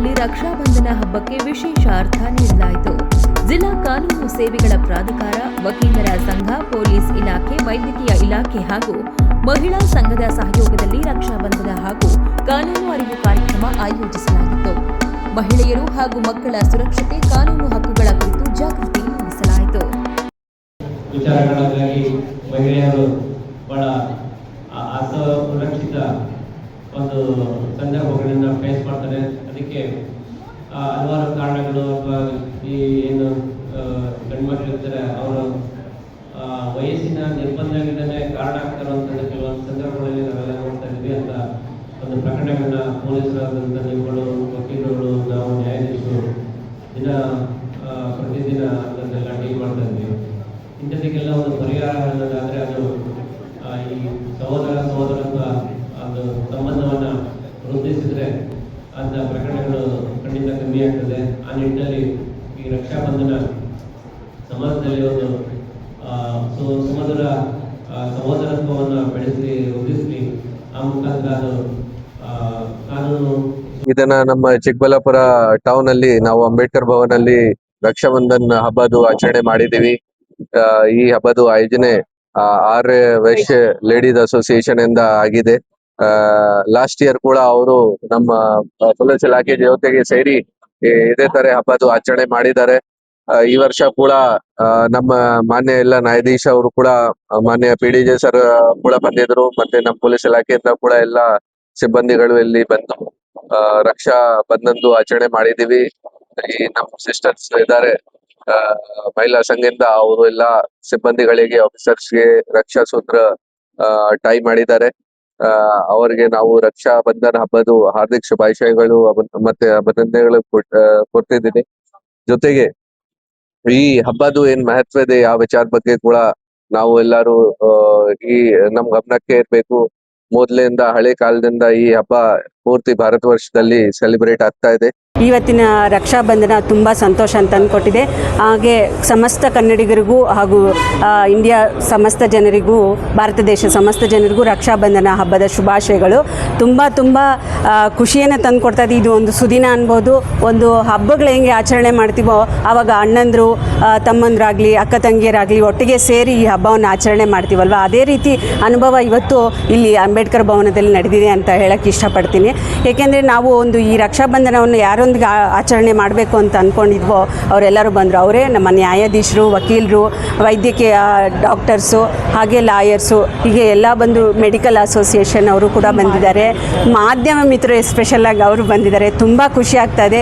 ಚಿಕ್ಕಬಳ್ಳಾಪುರದಲ್ಲಿ ರಕ್ಷಾಬಂಧನ ಹಬ್ಬಕ್ಕೆ ವಿಶೇಷ ಅರ್ಥ ನೀಡಲಾಯಿತು. ಜಿಲ್ಲಾ ಕಾನೂನು ಸೇವೆಗಳ ಪ್ರಾಧಿಕಾರ, ವಕೀಲರ ಸಂಘ, ಪೊಲೀಸ್ ಇಲಾಖೆ, ವೈದ್ಯಕೀಯ ಇಲಾಖೆ ಹಾಗೂ ಮಹಿಳಾ ಸಂಘದ ಸಹಯೋಗದಲ್ಲಿ ರಕ್ಷಾಬಂಧನ ಹಾಗೂ ಕಾನೂನು ಅರಿವು ಕಾರ್ಯಕ್ರಮ ಆಯೋಜಿಸಲಾಗಿತ್ತು. ಮಹಿಳೆಯರು ಹಾಗೂ ಮಕ್ಕಳ ಸುರಕ್ಷತೆ, ಕಾನೂನು ಹಕ್ಕುಗಳ ಕುರಿತು ಜಾಗೃತಿ ಮೂಡಿಸಲಾಯಿತು. ಮಹಿಳೆಯರು ಬಹಳ ಅಸುರಕ್ಷಿತ ಒಂದು ಸಂದರ್ಭಗಳನ್ನು ಫೇಸ್ ಮಾಡ್ತಾರೆ. ಅದಕ್ಕೆ ಹಲವಾರು ಕಾರಣಗಳು ಅಥವಾ ಈ ಏನು ಗಂಡ್ಮಕ್ಳಿರ್ತಾರೆ ಅವರು ವಯಸ್ಸಿನ ನಿರ್ಬಂಧದಿಂದಲೇ ಕಾರಣ ಆಗ್ತಾರಂತ ಕೆಲವೊಂದು ಸಂದರ್ಭಗಳಲ್ಲಿ ನಾವೆಲ್ಲ ನೋಡ್ತಾ ಇದ್ವಿ ಅಂತ ಒಂದು ಪ್ರಕರಣಗಳನ್ನ ಪೊಲೀಸರಾದಂಥ ನೀವುಗಳು, ವಕೀಲರುಗಳು, ನಾವು ನ್ಯಾಯಾಧೀಶರು ಪ್ರತಿದಿನ ಅದನ್ನೆಲ್ಲ ಡೀಲ್ ಮಾಡ್ತಾ ಇದ್ವಿ. ಇಂಥದಕ್ಕೆಲ್ಲ ಒಂದು ಪರಿಹಾರ ಅನ್ನೋದಾದರೆ ಅದು ಈ ಸಹೋದರತ್ವ ಅದು ಸಂಬಂಧವನ್ನು ವೃದ್ಧಿಸಿದ್ರೆ ಅಂತ ಪ್ರಕರಣಗಳು ಖಂಡಿತ ಕಮ್ಮಿ ಆಗ್ತದೆ. ಆ ನಿಟ್ಟಿನಲ್ಲಿ ಈ ರಕ್ಷಾಬಂಧನ ಸಮಾಜದಲ್ಲಿ ಒಂದು ಸುಮಧುರ ಸಹೋದರತ್ವವನ್ನು ಬೆಳೆಸಿ ವೃದ್ಧಿಸಲಿ. ಆ ಮುಖಾಂತರ ಅದು ಕಾನೂನು ಇದನ್ನ ನಮ್ಮ ಚಿಕ್ಕಬಳ್ಳಾಪುರ ಟೌನ್ ಅಲ್ಲಿ ನಾವು ಅಂಬೇಡ್ಕರ್ ಭವನ್ ಅಲ್ಲಿ ರಕ್ಷಾಬಂಧನ್ ಹಬ್ಬದು ಆಚರಣೆ ಮಾಡಿದೀವಿ. ಈ ಹಬ್ಬದು ಆಯೋಜನೆ ಆರ್ಯ ವೈಶ್ಯ ಲೇಡೀಸ್ ಅಸೋಸಿಯೇಷನ್ ಇಂದ ಆಗಿದೆ. ಲಾಸ್ಟ್ ಇಯರ್ ಕೂಡ ಅವರು ನಮ್ಮ ಪೊಲೀಸ್ ಇಲಾಖೆ ಜೊತೆಗೆ ಸೇರಿ ಇದೇ ತರ ಹಬ್ಬದು ಆಚರಣೆ ಮಾಡಿದ್ದಾರೆ. ಈ ವರ್ಷ ಕೂಡ ನಮ್ಮ ಮಾನ್ಯ ಎಲ್ಲ ನ್ಯಾಯಾಧೀಶ ಅವರು ಕೂಡ, ಮಾನ್ಯ PDJ ಸರ್ ಕೂಡ ಬಂದಿದ್ರು. ಮತ್ತೆ ನಮ್ಮ ಪೊಲೀಸ್ ಇಲಾಖೆಯಿಂದ ಕೂಡ ಎಲ್ಲ ಸಿಬ್ಬಂದಿಗಳು ಇಲ್ಲಿ ಬಂದು ರಕ್ಷಾ ಬಂಧನದು ಆಚರಣೆ ಮಾಡಿದೀವಿ. ಈ ನಮ್ಮ ಸಿಸ್ಟರ್ಸ್ ಇದ್ದಾರೆ ಮಹಿಳಾ ಸಂಘದಿಂದ, ಅವರು ಎಲ್ಲ ಸಿಬ್ಬಂದಿಗಳಿಗೆ, ಆಫೀಸರ್ಸ್ಗೆ ರಕ್ಷಾ ಸೂತ್ರ ಟೈ ಮಾಡಿದ್ದಾರೆ. ಅವರಿಗೆ ನಾವು ರಕ್ಷಾ ಬಂಧನ ಹಬ್ಬದು ಹಾರ್ದಿಕ ಶುಭಾಶಯಗಳು ಮತ್ತೆ ಅಭಿನಂದನೆಗಳು ಕೊಡ್ತಿದ್ದೀನಿ. ಜೊತೆಗೆ ಈ ಹಬ್ಬದು ಏನ್ ಮಹತ್ವ ಇದೆ ಆ ವಿಚಾರ ಬಗ್ಗೆ ಕೂಡ ನಾವು ಎಲ್ಲರೂ ಈ ನಮ್ ಗಮನಕ್ಕೆ ಇರ್ಬೇಕು. ಮೊದಲಿಂದ ಹಳೆ ಕಾಲದಿಂದ ಈ ಹಬ್ಬ ಪೂರ್ತಿ ಭಾರತ ವರ್ಷದಲ್ಲಿ ಸೆಲೆಬ್ರೇಟ್ ಆಗ್ತಾ ಇದೆ. ಇವತ್ತಿನ ರಕ್ಷಾಬಂಧನ ತುಂಬ ಸಂತೋಷ ಅಂತ ಅಂದ್ಕೊಟ್ಟಿದೆ. ಹಾಗೆ ಸಮಸ್ತ ಕನ್ನಡಿಗರಿಗೂ ಹಾಗೂ ಇಂಡಿಯಾ ಸಮಸ್ತ ಜನರಿಗೂ, ಭಾರತ ದೇಶ ಸಮಸ್ತ ಜನರಿಗೂ ರಕ್ಷಾಬಂಧನ ಹಬ್ಬದ ಶುಭಾಶಯಗಳು. ತುಂಬ ಖುಷಿಯನ್ನು ತಂದುಕೊಡ್ತಾ ಇದೆ. ಇದು ಒಂದು ಸುದಿನ ಅನ್ಬೋದು. ಒಂದು ಹಬ್ಬಗಳು ಹೆಂಗೆ ಆಚರಣೆ ಮಾಡ್ತೀವೋ ಆವಾಗ ಅಣ್ಣಂದರು, ತಮ್ಮಂದರಾಗಲಿ, ಅಕ್ಕ ತಂಗಿಯರಾಗಲಿ ಒಟ್ಟಿಗೆ ಸೇರಿ ಈ ಹಬ್ಬವನ್ನು ಆಚರಣೆ ಮಾಡ್ತೀವಲ್ವ, ಅದೇ ರೀತಿ ಅನುಭವ ಇವತ್ತು ಇಲ್ಲಿ ಅಂಬೇಡ್ಕರ್ ಭವನದಲ್ಲಿ ನಡೆದಿದೆ ಅಂತ ಹೇಳಕ್ಕೆ ಇಷ್ಟಪಡ್ತೀನಿ. ಏಕೆಂದರೆ ನಾವು ಒಂದು ಈ ರಕ್ಷಾಬಂಧನವನ್ನು ಯಾರೊಂದಿಗೆ ಆಚರಣೆ ಮಾಡಬೇಕು ಅಂತ ಅಂದ್ಕೊಂಡಿದ್ವೋ ಅವರೆಲ್ಲರೂ ಬಂದರು. ಅವರೇ ನಮ್ಮ ನ್ಯಾಯಾಧೀಶರು, ವಕೀಲರು, ವೈದ್ಯಕೀಯ ಡಾಕ್ಟರ್ಸು, ಹಾಗೆ ಲಾಯರ್ಸು, ಹೀಗೆ ಎಲ್ಲ ಬಂದು ಮೆಡಿಕಲ್ ಅಸೋಸಿಯೇಷನ್ ಅವರು ಕೂಡ ಬಂದಿದ್ದಾರೆ. ಮಾಧ್ಯಮ ಮಿತ್ರರು ಎಸ್ಪೆಷಲ್ ಆಗಿ ಅವರು ಬಂದಿದ್ದಾರೆ. ತುಂಬ ಖುಷಿ ಆಗ್ತಾ ಇದೆ.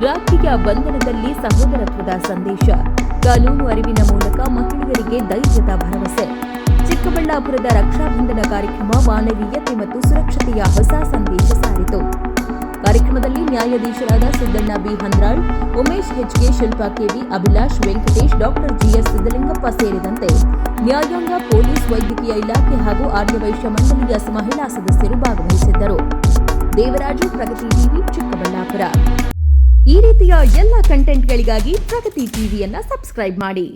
ರಾಖಿಯ ಬಂಧನದಲ್ಲಿ ಸಹೋದರತ್ವದ ಸಂದೇಶ, ಕಾನೂನು ಅರಿವಿನ ಮೂಲಕ ಮಹಿಳೆಯರಿಗೆ ಧೈರ್ಯದ ಭರವಸೆ. ಚಿಕ್ಕಬಳ್ಳಾಪುರದ ರಕ್ಷಾಬಂಧನ ಕಾರ್ಯಕ್ರಮ ಮಾನವೀಯತೆ ಮತ್ತು ಸುರಕ್ಷತೆಯ ಹೊಸ ಸಂದೇಶ ಸಾರಿತು. ಕಾರ್ಯಕ್ರಮದಲ್ಲಿ ನ್ಯಾಯಾಧೀಶರಾದ Siddanna B Handral, Umesh HK, Shilpa KV, Abhilash, Venkatesh, doctor GS Siddalingappa ಸೇರಿದಂತೆ ನ್ಯಾಯಾಂಗ, ಪೊಲೀಸ್, ವೈದ್ಯಕೀಯ ಇಲಾಖೆ ಹಾಗೂ ಆರ್ಯವೈಶ್ಯ ಮಂಡಳಿಯ ಮಹಿಳಾ ಸದಸ್ಯರು ಭಾಗವಹಿಸಿದ್ದರು. ದೇವರಾಜು, ಪ್ರಗತಿ ಟಿವಿ, ಚಿಕ್ಕಬಳ್ಳಾಪುರ. ಈ ರೀತಿಯ ಎಲ್ಲ ಕಂಟೆಂಟ್ಗಳಿಗಾಗಿ ಪ್ರಗತಿ ಟಿವಿಯನ್ನ ಸಬ್ಸ್ಕ್ರೈಬ್ ಮಾಡಿ.